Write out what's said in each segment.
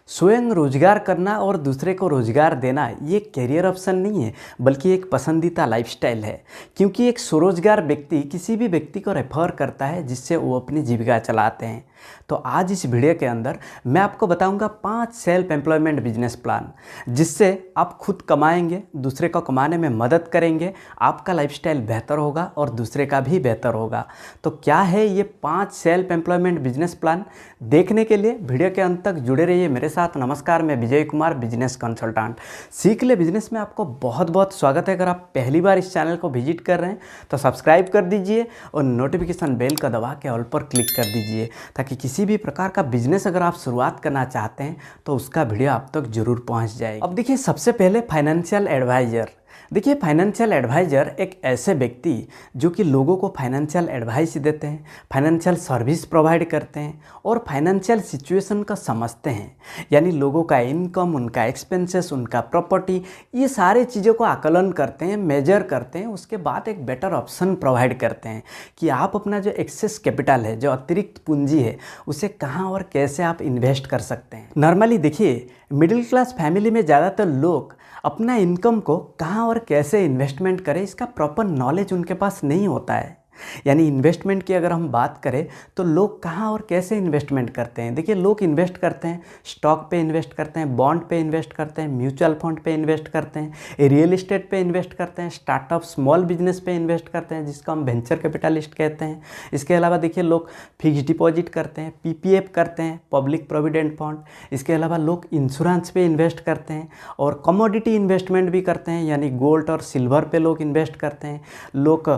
स्वयं रोजगार करना और दूसरे को रोजगार देना ये कैरियर ऑप्शन नहीं है, बल्कि एक पसंदीदा लाइफस्टाइल है। क्योंकि एक स्वरोजगार व्यक्ति किसी भी व्यक्ति को रेफर करता है जिससे वो अपनी जीविका चलाते हैं। तो आज इस वीडियो के अंदर मैं आपको बताऊंगा 5 सेल्फ एम्प्लॉयमेंट बिजनेस प्लान, जिससे आप खुद कमाएंगे, दूसरे को कमाने में मदद करेंगे, आपका लाइफस्टाइल बेहतर होगा और दूसरे का भी बेहतर होगा। तो क्या है ये 5 सेल्फ एम्प्लॉयमेंट बिजनेस प्लान? देखने के लिए वीडियो के अंत तक जुड़े रहिए मेरे साथ। नमस्कार, मैं विजय कुमार, बिजनेस कंसल्टेंट। सीख ले बिजनेस में आपको बहुत बहुत स्वागत है। अगर आप पहली बार इस चैनल को विजिट कर रहे हैं तो सब्सक्राइब कर दीजिए और नोटिफिकेशन बेल का दबा के ऑल पर क्लिक कर दीजिए, ताकि किसी भी प्रकार का बिजनेस अगर आप शुरुआत करना चाहते हैं तो उसका वीडियो आप तक जरूर पहुंच जाएगा। अब देखिए, सबसे पहले फाइनेंशियल एडवाइजर। देखिए, फाइनेंशियल एडवाइज़र एक ऐसे व्यक्ति जो कि लोगों को फाइनेंशियल एडवाइस देते हैं, फाइनेंशियल सर्विस प्रोवाइड करते हैं और फाइनेंशियल सिचुएशन का समझते हैं। यानी लोगों का इनकम, उनका एक्सपेंसेस, उनका प्रॉपर्टी, ये सारी चीज़ों को आकलन करते हैं, मेजर करते हैं। उसके बाद एक बेटर ऑप्शन प्रोवाइड करते हैं कि आप अपना जो एक्सेस कैपिटल है, जो अतिरिक्त पूंजी है, उसे कहाँ और कैसे आप इन्वेस्ट कर सकते हैं। नॉर्मली देखिए, मिडिल क्लास फैमिली में ज़्यादातर लोग अपना इनकम को कहाँ और कैसे इन्वेस्टमेंट करें, इसका प्रॉपर नॉलेज उनके पास नहीं होता है। यानी इन्वेस्टमेंट की अगर हम बात करें तो लोग कहाँ और कैसे इन्वेस्टमेंट करते हैं। देखिए, लोग इन्वेस्ट करते हैं, स्टॉक पे इन्वेस्ट करते हैं, बॉन्ड पे इन्वेस्ट करते हैं, म्यूचुअल फंड पे इन्वेस्ट करते हैं, रियल एस्टेट पे इन्वेस्ट करते हैं, स्टार्टअप स्मॉल बिजनेस पे इन्वेस्ट करते हैं, जिसको हम वेंचर कैपिटलिस्ट कहते हैं। इसके अलावा देखिए, लोग फिक्स डिपॉजिट करते हैं, पीपीएफ करते हैं, पब्लिक प्रोविडेंट फंड। इसके अलावा लोग इंश्योरेंस पे इन्वेस्ट करते हैं और कमोडिटी इन्वेस्टमेंट भी करते हैं, यानी गोल्ड और सिल्वर पे लोग इन्वेस्ट करते हैं। लोग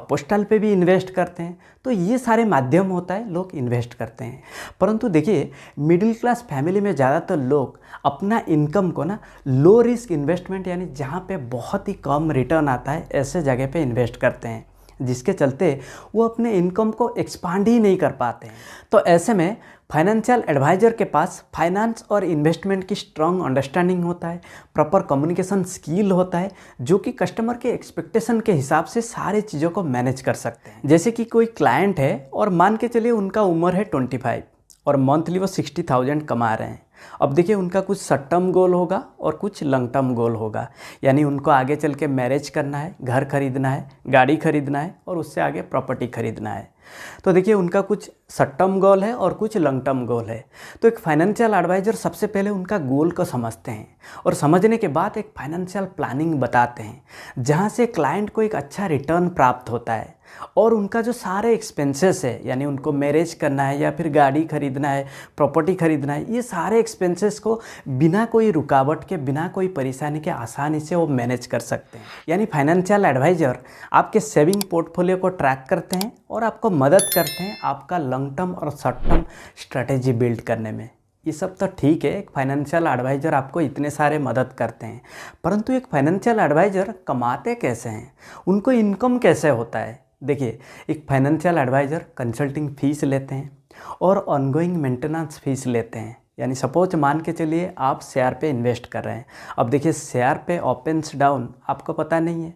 पोस्टल पे भी इन्वेस्ट करते हैं। तो ये सारे माध्यम होता है, लोग इन्वेस्ट करते हैं। परंतु देखिए, मिडिल क्लास फैमिली में ज़्यादातर लोग अपना इनकम को ना लो रिस्क इन्वेस्टमेंट, यानी जहाँ पे बहुत ही कम रिटर्न आता है, ऐसे जगह पे इन्वेस्ट करते हैं, जिसके चलते वो अपने इनकम को एक्सपांड ही नहीं कर पाते हैं। तो ऐसे में फाइनेंशियल एडवाइज़र के पास फाइनेंस और इन्वेस्टमेंट की स्ट्रॉन्ग अंडरस्टैंडिंग होता है, प्रॉपर कम्युनिकेशन स्किल होता है, जो कि कस्टमर के एक्सपेक्टेशन के हिसाब से सारी चीज़ों को मैनेज कर सकते हैं। जैसे कि कोई क्लाइंट है और मान के चलिए उनका उम्र है 25 और मंथली वो 60,000 कमा रहे हैं। अब देखिए, उनका कुछ शॉर्ट टर्म गोल होगा और कुछ लॉन्ग टर्म गोल होगा। यानी उनको आगे चल के मैरिज करना है, घर खरीदना है, गाड़ी खरीदना है और उससे आगे प्रॉपर्टी खरीदना है। तो देखिए, उनका कुछ शॉर्ट टर्म गोल है और कुछ लॉन्ग टर्म गोल है। तो एक फाइनेंशियल एडवाइज़र सबसे पहले उनका गोल को समझते हैं और समझने के बाद एक फाइनेंशियल प्लानिंग बताते हैं, जहाँ से क्लाइंट को एक अच्छा रिटर्न प्राप्त होता है और उनका जो सारे एक्सपेंसेस है, यानी उनको मैरिज करना है या फिर गाड़ी खरीदना है, प्रॉपर्टी खरीदना है, ये सारे एक्सपेंसेस को बिना कोई रुकावट के, बिना कोई परेशानी के आसानी से वो मैनेज कर सकते हैं। यानी फाइनेंशियल एडवाइज़र आपके सेविंग पोर्टफोलियो को ट्रैक करते हैं और आपको मदद करते हैं आपका लॉन्ग टर्म और शॉर्ट टर्म स्ट्रैटेजी बिल्ड करने में। ये सब तो ठीक है, एक फाइनेंशियल एडवाइज़र आपको इतने सारे मदद करते हैं, परंतु एक फाइनेंशियल एडवाइज़र कमाते कैसे हैं, उनको इनकम कैसे होता है। देखिए, एक फाइनेंशियल एडवाइज़र कंसल्टिंग फ़ीस लेते हैं और ऑनगोइंग मेंटेनेंस फ़ीस लेते हैं। यानी सपोज मान के चलिए आप शेयर पे इन्वेस्ट कर रहे हैं। अब देखिए, शेयर पे अप्स डाउन आपको पता नहीं है,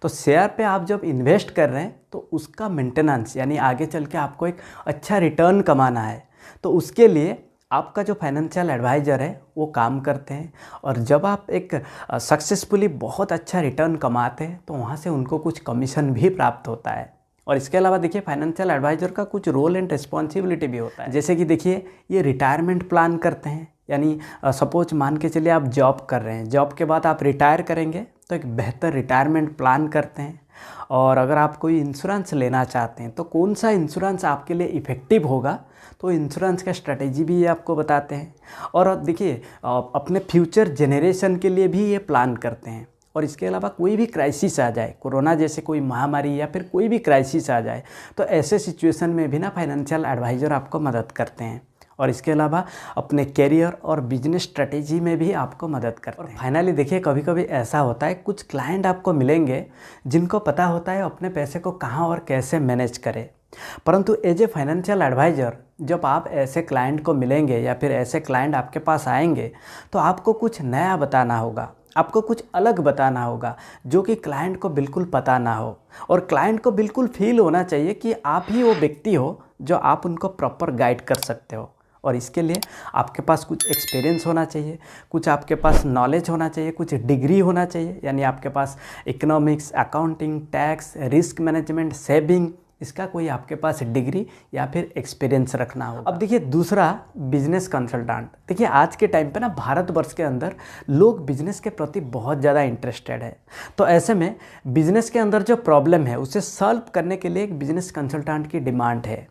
तो शेयर पे आप जब इन्वेस्ट कर रहे हैं तो उसका मेंटेनेंस, यानी आगे चल के आपको एक अच्छा रिटर्न कमाना है, तो उसके लिए आपका जो फाइनेंशियल एडवाइज़र है वो काम करते हैं। और जब आप एक सक्सेसफुली बहुत अच्छा रिटर्न कमाते हैं तो वहाँ से उनको कुछ कमीशन भी प्राप्त होता है। और इसके अलावा देखिए, फाइनेंशियल एडवाइज़र का कुछ रोल एंड रिस्पॉन्सिबिलिटी भी होता है। जैसे कि देखिए, ये रिटायरमेंट प्लान करते हैं। यानी सपोज मान के चलिए आप जॉब कर रहे हैं, जॉब के बाद आप रिटायर करेंगे तो एक बेहतर रिटायरमेंट प्लान करते हैं। और अगर आप कोई इंश्योरेंस लेना चाहते हैं तो कौन सा इंश्योरेंस आपके लिए इफ़ेक्टिव होगा, तो इंश्योरेंस का स्ट्रेटेजी भी ये आपको बताते हैं। और देखिए, अपने फ्यूचर जनरेशन के लिए भी ये प्लान करते हैं। और इसके अलावा कोई भी क्राइसिस आ जाए, कोरोना जैसे कोई महामारी या फिर कोई भी क्राइसिस आ जाए, तो ऐसे सिचुएशन में भी ना फाइनेंशियल एडवाइज़र आपको मदद करते हैं। और इसके अलावा अपने कैरियर और बिजनेस स्ट्रेटेजी में भी आपको मदद करते हैं। और फाइनली देखिए, कभी कभी ऐसा होता है, कुछ क्लाइंट आपको मिलेंगे जिनको पता होता है अपने पैसे को कहाँ और कैसे मैनेज करें, परंतु एज ए फाइनेंशियल एडवाइज़र जब आप ऐसे क्लाइंट को मिलेंगे या फिर ऐसे क्लाइंट आपके पास आएंगे तो आपको कुछ नया बताना होगा, आपको कुछ अलग बताना होगा, जो कि क्लाइंट को बिल्कुल पता ना हो। और क्लाइंट को बिल्कुल फील होना चाहिए कि आप ही वो व्यक्ति हो जो आप उनको प्रॉपर गाइड कर सकते हो। और इसके लिए आपके पास कुछ एक्सपीरियंस होना चाहिए, कुछ आपके पास नॉलेज होना चाहिए, कुछ डिग्री होना चाहिए, यानी आपके पास economics, accounting, tax, risk management, saving, इसका कोई आपके पास डिग्री या फिर एक्सपीरियंस रखना होगा। अब देखिए दूसरा, बिजनेस कंसल्टेंट। देखिए आज के टाइम पे ना भारतवर्ष के अंदर लोग बिजनेस के प्रति बहुत ज़्यादा इंटरेस्टेड है। तो ऐसे में बिजनेस के अंदर जो प्रॉब्लम है उसे सॉल्व करने के लिए एक बिजनेस कंसल्टेंट की डिमांड है।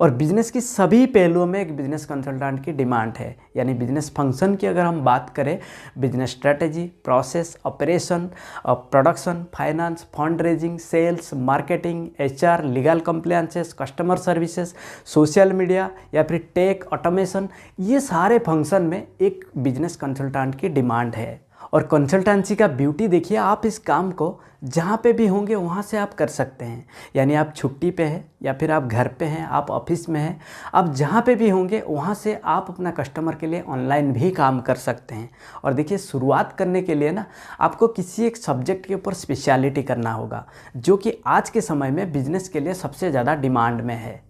और बिजनेस की सभी पहलुओं में एक बिजनेस कंसल्टेंट की डिमांड है। यानी बिजनेस फंक्शन की अगर हम बात करें, business strategy, process, operation, production, finance, fund raising, sales, marketing, HR, legal compliances, customer services, social media या फिर टेक, ऑटोमेशन, ये सारे फंक्शन में एक बिजनेस कंसल्टेंट की डिमांड है। और कंसल्टेंसी का ब्यूटी देखिए, आप इस काम को जहाँ पे भी होंगे वहाँ से आप कर सकते हैं। यानी आप छुट्टी पे हैं या फिर आप घर पे हैं, आप ऑफिस में हैं, आप जहाँ पे भी होंगे वहाँ से आप अपना कस्टमर के लिए ऑनलाइन भी काम कर सकते हैं। और देखिए शुरुआत करने के लिए ना आपको किसी एक सब्जेक्ट के ऊपर स्पेशलिटी करना होगा, जो कि आज के समय में बिजनेस के लिए सबसे ज़्यादा डिमांड में है।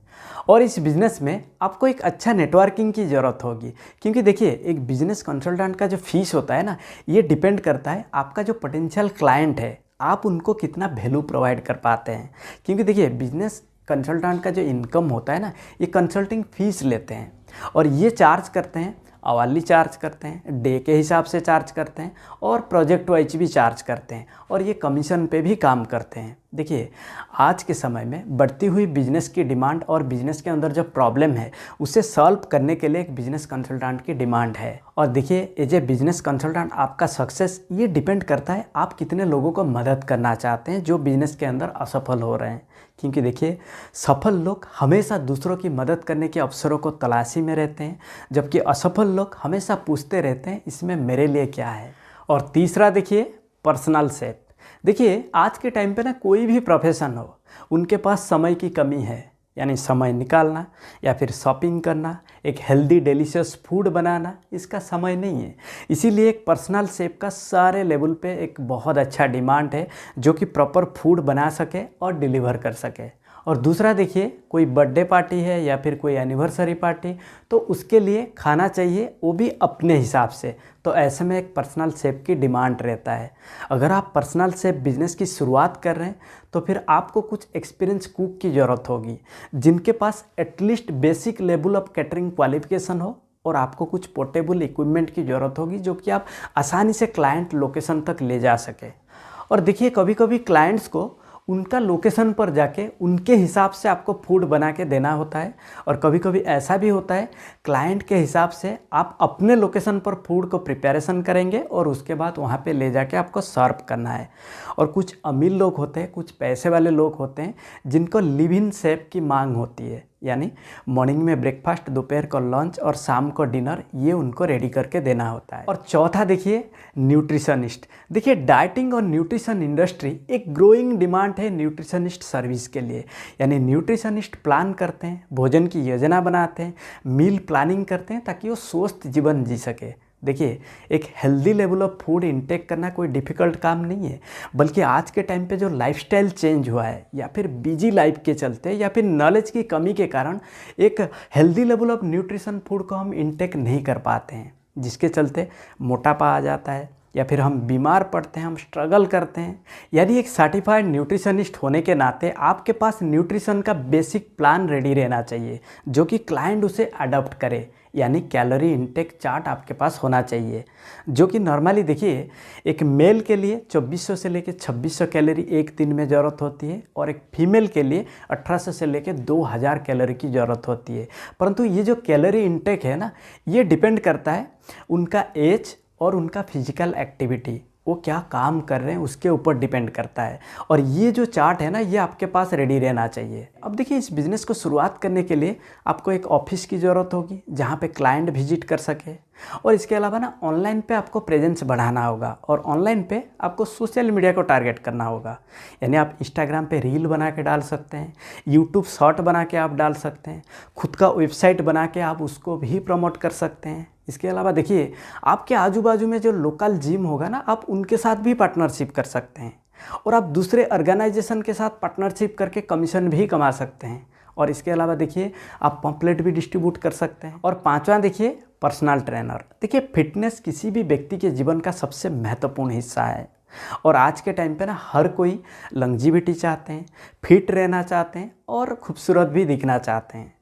और इस बिज़नेस में आपको एक अच्छा नेटवर्किंग की ज़रूरत होगी, क्योंकि देखिए एक बिज़नेस कंसल्टेंट का जो फीस होता है ना, ये डिपेंड करता है आपका जो पोटेंशियल क्लाइंट है, आप उनको कितना वैल्यू प्रोवाइड कर पाते हैं। क्योंकि देखिए बिजनेस कंसल्टेंट का जो इनकम होता है ना, ये कंसल्टिंग फ़ीस लेते हैं और ये चार्ज करते हैं, आवर्ली चार्ज करते हैं, डे के हिसाब से चार्ज करते हैं और प्रोजेक्ट वाइज भी चार्ज करते हैं, और ये कमीशन पे भी काम करते हैं। देखिए आज के समय में बढ़ती हुई बिजनेस की डिमांड और बिजनेस के अंदर जो प्रॉब्लम है उसे सॉल्व करने के लिए एक बिजनेस कंसल्टेंट की डिमांड है। और देखिए एज ए बिजनेस कंसल्टेंट आपका सक्सेस ये डिपेंड करता है आप कितने लोगों को मदद करना चाहते हैं जो बिजनेस के अंदर असफल हो रहे हैं। क्योंकि देखिए सफल लोग हमेशा दूसरों की मदद करने के अवसरों को तलाशी में रहते हैं, जबकि असफल लोग हमेशा पूछते रहते हैं इसमें मेरे लिए क्या है। और तीसरा देखिए पर्सनल शेफ। देखिए आज के टाइम पे ना कोई भी प्रोफेशन हो, उनके पास समय की कमी है। यानी समय निकालना या फिर शॉपिंग करना, एक हेल्दी डिलीशियस फूड बनाना, इसका समय नहीं है। इसीलिए एक पर्सनल शेफ का सारे लेवल पे एक बहुत अच्छा डिमांड है, जो कि प्रॉपर फूड बना सके और डिलीवर कर सके। और दूसरा देखिए कोई बर्थडे पार्टी है या फिर कोई एनिवर्सरी पार्टी, तो उसके लिए खाना चाहिए, वो भी अपने हिसाब से। तो ऐसे में एक पर्सनल शेफ की डिमांड रहता है। अगर आप पर्सनल शेफ बिजनेस की शुरुआत कर रहे हैं तो फिर आपको कुछ एक्सपीरियंस कुक की ज़रूरत होगी, जिनके पास at least basic level of catering qualification हो, और आपको कुछ पोर्टेबल इक्विपमेंट की ज़रूरत होगी जो कि आप आसानी से क्लाइंट लोकेशन तक ले जा सके। और देखिए कभी कभी क्लाइंट्स को उनका लोकेशन पर जाके उनके हिसाब से आपको फूड बना के देना होता है, और कभी कभी ऐसा भी होता है क्लाइंट के हिसाब से आप अपने लोकेशन पर फूड को प्रिपरेशन करेंगे और उसके बाद वहाँ पे ले जाके आपको सर्व करना है। और कुछ अमीर लोग होते हैं, कुछ पैसे वाले लोग होते हैं जिनको लिव इन शेफ की मांग होती है। यानी मॉर्निंग में ब्रेकफास्ट, दोपहर को लंच और शाम को डिनर, ये उनको रेडी करके देना होता है। और चौथा देखिए न्यूट्रिशनिस्ट। देखिए डाइटिंग और न्यूट्रिशन इंडस्ट्री एक ग्रोइंग डिमांड है न्यूट्रिशनिस्ट सर्विस के लिए। यानी न्यूट्रिशनिस्ट प्लान करते हैं, भोजन की योजना बनाते हैं, मील प्लानिंग करते हैं ताकि वो स्वस्थ जीवन जी सके। देखिए एक healthy level of food intake करना कोई डिफ़िकल्ट काम नहीं है, बल्कि आज के टाइम पे जो लाइफस्टाइल चेंज हुआ है या फिर बिजी लाइफ के चलते या फिर नॉलेज की कमी के कारण एक healthy level of nutrition food को हम इंटेक नहीं कर पाते हैं, जिसके चलते मोटापा आ जाता है या फिर हम बीमार पड़ते हैं, हम स्ट्रगल करते हैं। यानी एक सर्टिफाइड न्यूट्रिशनिस्ट होने के नाते आपके पास न्यूट्रिशन का बेसिक प्लान रेडी रहना चाहिए, जो कि क्लाइंट उसे अडॉप्ट करे। यानी कैलोरी इंटेक चार्ट आपके पास होना चाहिए, जो कि नॉर्मली देखिए एक मेल के लिए 2400 से लेकर 2600 कैलोरी एक दिन में ज़रूरत होती है, और एक फीमेल के लिए 1800 से लेकर 2000 कैलोरी की ज़रूरत होती है। परंतु ये जो कैलोरी इंटेक है ना, ये डिपेंड करता है उनका एज और उनका फिजिकल एक्टिविटी, वो क्या काम कर रहे हैं उसके ऊपर डिपेंड करता है। और ये जो चार्ट है ना, ये आपके पास रेडी रहना चाहिए। अब देखिए इस बिज़नेस को शुरुआत करने के लिए आपको एक ऑफिस की ज़रूरत होगी जहाँ पे क्लाइंट विजिट कर सके, और इसके अलावा ना ऑनलाइन पे आपको प्रेजेंस बढ़ाना होगा, और ऑनलाइन पे आपको सोशल मीडिया को टारगेट करना होगा। यानी आप इंस्टाग्राम पे रील बना के डाल सकते हैं, यूट्यूब शॉर्ट बना के आप डाल सकते हैं, खुद का वेबसाइट बना के आप उसको भी प्रमोट कर सकते हैं। इसके अलावा देखिए आपके आजू बाजू में जो लोकल जिम होगा ना, आप उनके साथ भी पार्टनरशिप कर सकते हैं, और आप दूसरे ऑर्गेनाइजेशन के साथ पार्टनरशिप करके कमीशन भी कमा सकते हैं। और इसके अलावा देखिए आप पम्पलेट भी डिस्ट्रीब्यूट कर सकते हैं। और पांचवा देखिए पर्सनल ट्रेनर। देखिए फिटनेस किसी भी व्यक्ति के जीवन का सबसे महत्वपूर्ण हिस्सा है और आज के टाइम पे ना हर कोई लंजीविटी चाहते हैं, फिट रहना चाहते हैं और खूबसूरत भी दिखना चाहते हैं।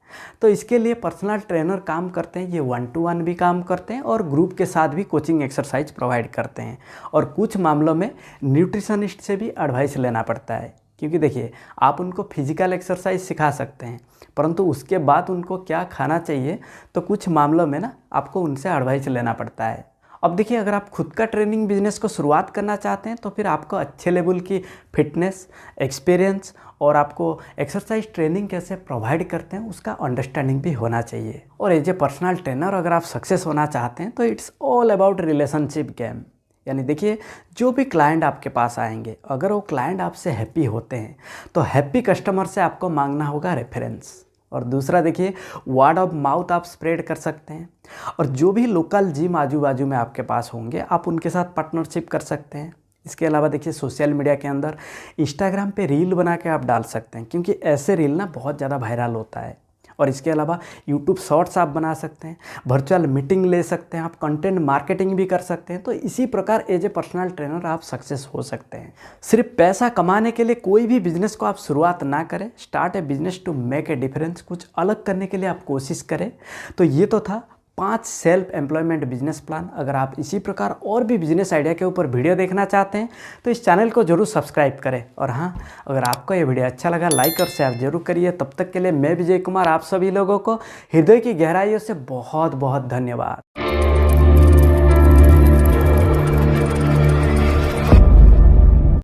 तो इसके लिए पर्सनल ट्रेनर काम करते हैं, ये 1-to-1 भी काम करते हैं और ग्रुप के साथ भी कोचिंग एक्सरसाइज प्रोवाइड करते हैं। और कुछ मामलों में न्यूट्रिशनिस्ट से भी एडवाइस लेना पड़ता है, क्योंकि देखिए आप उनको फिजिकल एक्सरसाइज सिखा सकते हैं परंतु उसके बाद उनको क्या खाना चाहिए तो कुछ मामलों में ना आपको उनसे एडवाइस लेना पड़ता है। अब देखिए अगर आप खुद का ट्रेनिंग बिजनेस को शुरुआत करना चाहते हैं तो फिर आपको अच्छे लेवल की फिटनेस, एक्सपीरियंस और आपको एक्सरसाइज ट्रेनिंग कैसे प्रोवाइड करते हैं उसका अंडरस्टैंडिंग भी होना चाहिए। और एज ए पर्सनल ट्रेनर अगर आप सक्सेस होना चाहते हैं तो it's all about relationship game. यानी देखिए जो भी क्लाइंट आपके पास आएंगे अगर वो क्लाइंट आपसे हैप्पी होते हैं तो हैप्पी कस्टमर से आपको मांगना होगा रेफरेंस। और दूसरा देखिए वर्ड ऑफ माउथ आप स्प्रेड कर सकते हैं और जो भी लोकल जिम आजू बाजू में आपके पास होंगे आप उनके साथ पार्टनरशिप कर सकते हैं। इसके अलावा देखिए सोशल मीडिया के अंदर इंस्टाग्राम पे रील बना के आप डाल सकते हैं, क्योंकि ऐसे रील ना बहुत ज़्यादा वायरल होता है। और इसके अलावा यूट्यूब शॉर्ट्स आप बना सकते हैं, वर्चुअल मीटिंग ले सकते हैं, आप कंटेंट मार्केटिंग भी कर सकते हैं। तो इसी प्रकार एज ए पर्सनल ट्रेनर आप सक्सेस हो सकते हैं। सिर्फ पैसा कमाने के लिए कोई भी बिजनेस को आप शुरुआत ना करें, start a business to make a difference. कुछ अलग करने के लिए आप कोशिश करें। तो ये तो था 5 सेल्फ एम्प्लॉयमेंट बिजनेस प्लान। अगर आप इसी प्रकार और भी बिजनेस आइडिया के ऊपर वीडियो देखना चाहते हैं तो इस चैनल को जरूर सब्सक्राइब करें। और हाँ, अगर आपको ये वीडियो अच्छा लगा लाइक और शेयर जरूर करिए। तब तक के लिए मैं विजय कुमार आप सभी लोगों को हृदय की गहराइयों से बहुत बहुत धन्यवाद।